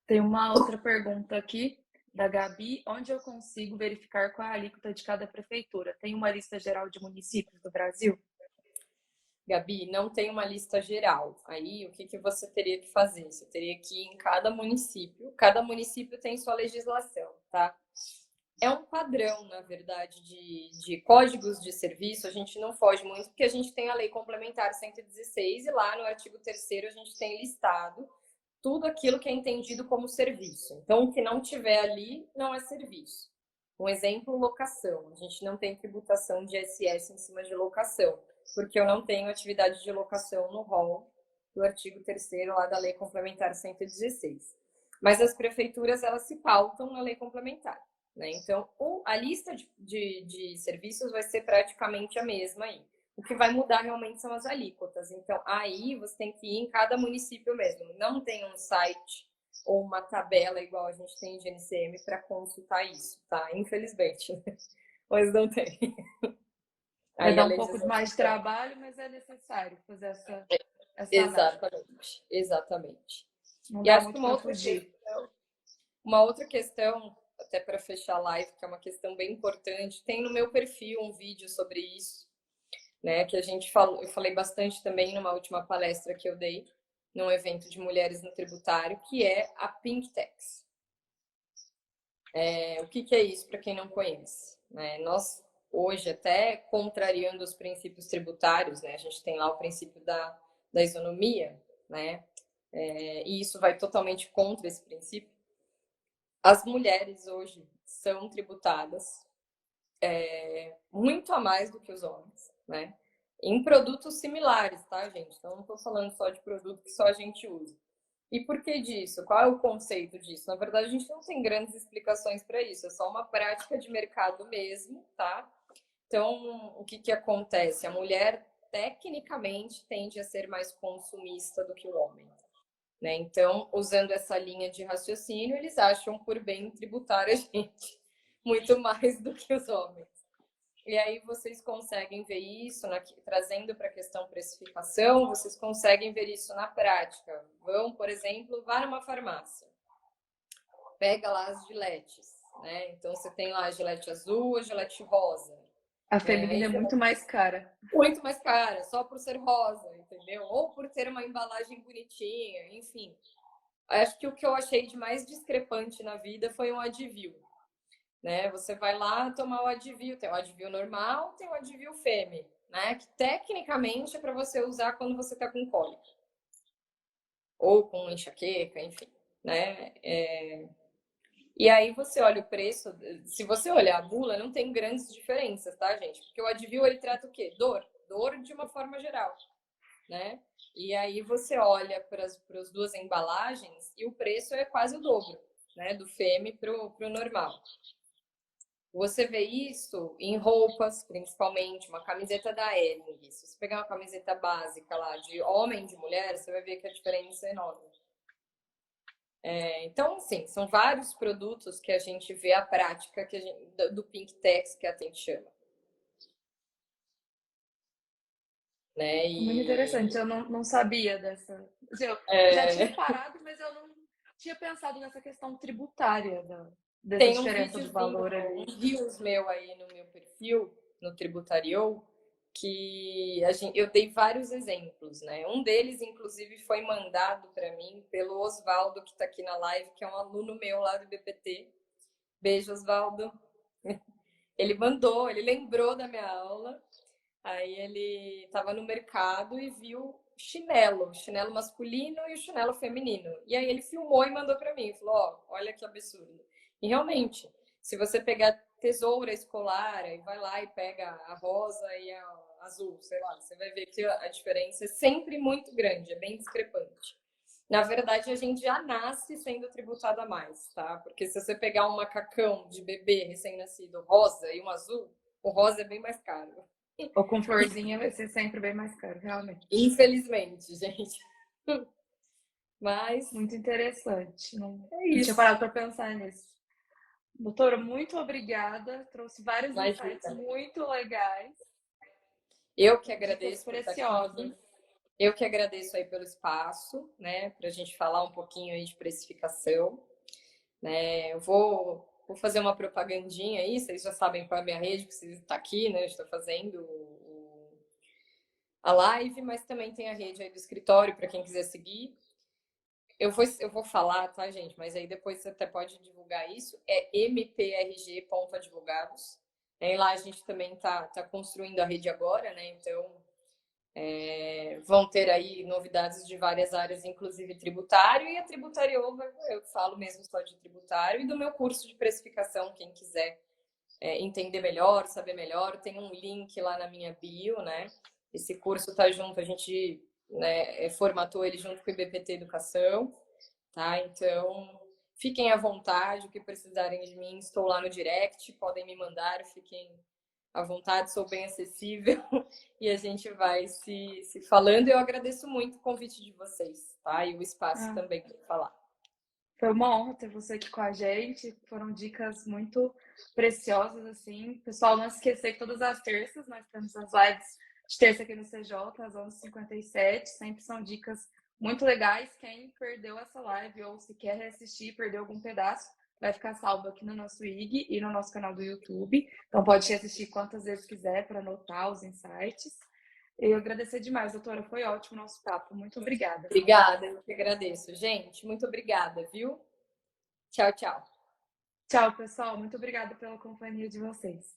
B: Tem uma outra pergunta aqui da Gabi. Onde eu consigo verificar qual é a alíquota de cada prefeitura? Tem uma lista geral de municípios do Brasil?
A: Gabi, não tem uma lista geral. Aí, o que você teria que fazer? Você teria que ir em cada município tem sua legislação, tá? É um padrão, na verdade, de códigos de serviço, a gente não foge muito, porque a gente tem a Lei Complementar 116 e lá no artigo 3º a gente tem listado tudo aquilo que é entendido como serviço. Então, o que não tiver ali não é serviço. Um exemplo, locação. A gente não tem tributação de ISS em cima de locação, porque eu não tenho atividade de locação no rol do artigo 3º lá da Lei Complementar 116. Mas as prefeituras, elas se pautam na Lei Complementar. Né? Então, a lista de serviços vai ser praticamente a mesma aí. O que vai mudar realmente são as alíquotas. Então, aí você tem que ir em cada município mesmo. Não tem um site ou uma tabela igual a gente tem de NCM para consultar isso, tá? Infelizmente. Mas não tem.
B: Vai
A: Aí a
B: dar um pouco
A: legislação.
B: mais de trabalho, mas é necessário fazer essa análise.
A: Exatamente, exatamente.
B: Não
A: E
B: dá
A: acho que
B: muito para fugir.
A: uma outra questão, até para fechar a live, que é uma questão bem importante, tem no meu perfil um vídeo sobre isso, né? Que a gente falou, eu falei bastante também numa última palestra que eu dei, num evento de mulheres no tributário, que é a Pink Tax. O que é isso para quem não conhece? Né? Nós, hoje, até contrariando os princípios tributários, né? A gente tem lá o princípio da isonomia, né? E isso vai totalmente contra esse princípio. As mulheres hoje são tributadas muito a mais do que os homens, né? Em produtos similares, tá, gente? Então, não estou falando só de produto que só a gente usa. E por que disso? Qual é o conceito disso? Na verdade, a gente não tem grandes explicações para isso, é só uma prática de mercado mesmo, tá? Então, o que que acontece? A mulher, tecnicamente, tende a ser mais consumista do que o homem, né? Então, usando essa linha de raciocínio, eles acham por bem tributar a gente muito mais do que os homens. E aí vocês conseguem ver isso, trazendo para a questão precificação, vocês conseguem ver isso na prática. Vão, por exemplo, vá numa farmácia, pega lá as giletes, né? Então você tem lá a gilete azul, a gilete rosa.
B: A
A: Né?
B: feminina é muito mais cara.
A: Muito mais cara, só por ser rosa, entendeu? Ou por ter uma embalagem bonitinha, enfim. Acho que o que eu achei de mais discrepante na vida foi um Advil. Né? Você vai lá tomar o Advil, tem o Advil normal, tem o Advil Femme, né? Que tecnicamente é para você usar quando você está com cólica ou com enxaqueca, enfim, né? E aí você olha o preço, se você olhar a bula, não tem grandes diferenças, tá, gente? Porque o Advil ele trata o quê? Dor de uma forma geral, né? E aí você olha para as duas embalagens e o preço é quase o dobro, né? Do Femme pro normal. Você vê isso em roupas, principalmente, uma camiseta da Hering. Se você pegar uma camiseta básica lá de homem e de mulher, você vai ver que a diferença é enorme. Então, sim, são vários produtos que a gente vê a prática do Pink Tax que a gente chama. Né?
B: Muito interessante, eu não sabia dessa. Assim, eu já tinha parado, mas eu não tinha pensado nessa questão tributária dessa
A: Tem um
B: diferença de
A: videozinho,
B: valor ali.
A: um reels meu aí no meu perfil, no Tributario, que eu dei vários exemplos, né? Um deles, inclusive, foi mandado para mim pelo Oswaldo, que está aqui na live, que é um aluno meu lá do BPT. Beijo, Oswaldo. Ele mandou, ele lembrou da minha aula. Aí ele estava no mercado e viu chinelo masculino e o chinelo feminino. E aí ele filmou e mandou para mim, falou: "Ó, olha que absurdo". E realmente, se você pegar tesoura escolar e vai lá e pega a rosa e a azul, sei lá, você vai ver que a diferença é sempre muito grande, é bem discrepante. Na verdade, a gente já nasce sendo tributado a mais, tá? Porque se você pegar um macacão de bebê recém-nascido rosa e um azul, o rosa é bem mais caro.
B: Ou com florzinha vai ser sempre bem mais caro, realmente.
A: Infelizmente, gente. Mas
B: Muito interessante.
A: é
B: Não tinha
A: isso.
B: parado para pensar nisso. Doutora, muito obrigada. Trouxe vários insights
A: Imagina.
B: muito legais.
A: Eu que
B: Dicas
A: agradeço por estar
B: preciosas.
A: aqui. Eu que agradeço aí pelo espaço, né, para a gente falar um pouquinho aí de precificação. Né? Eu vou fazer uma propagandinha aí, vocês já sabem qual é a minha rede, que vocês estão aqui, né? Estou fazendo a live, mas também tem a rede aí do escritório para quem quiser seguir. Eu vou falar, tá, gente? Mas aí depois você até pode divulgar isso. É mprg.advogados. E lá a gente também tá construindo a rede agora, né? Então, vão ter aí novidades de várias áreas, inclusive tributário. E a Tributario, eu falo mesmo só de tributário. E do meu curso de precificação, quem quiser entender melhor, saber melhor, tem um link lá na minha bio, né? Esse curso tá junto, a gente formatou ele junto com o IBPT Educação, tá? Então, fiquem à vontade, o que precisarem de mim, estou lá no direct, podem me mandar, fiquem à vontade, sou bem acessível e a gente vai se falando. Eu agradeço muito o convite de vocês, tá? E o espaço também para falar.
B: Foi uma honra ter você aqui com a gente. Foram dicas muito preciosas, assim. Pessoal, não se esquecer que todas as terças nós temos as lives de terça aqui no CJ, às 11h57. Sempre são dicas muito legais. Quem perdeu essa live ou se quer reassistir, perdeu algum pedaço, vai ficar salvo aqui no nosso IG e no nosso canal do YouTube. Então pode reassistir quantas vezes quiser para anotar os insights. Eu agradecer demais, doutora. Foi ótimo o nosso papo. Muito obrigada.
A: Obrigada, eu que agradeço. Gente, muito obrigada, viu? Tchau, tchau.
B: Tchau, pessoal. Muito obrigada pela companhia de vocês.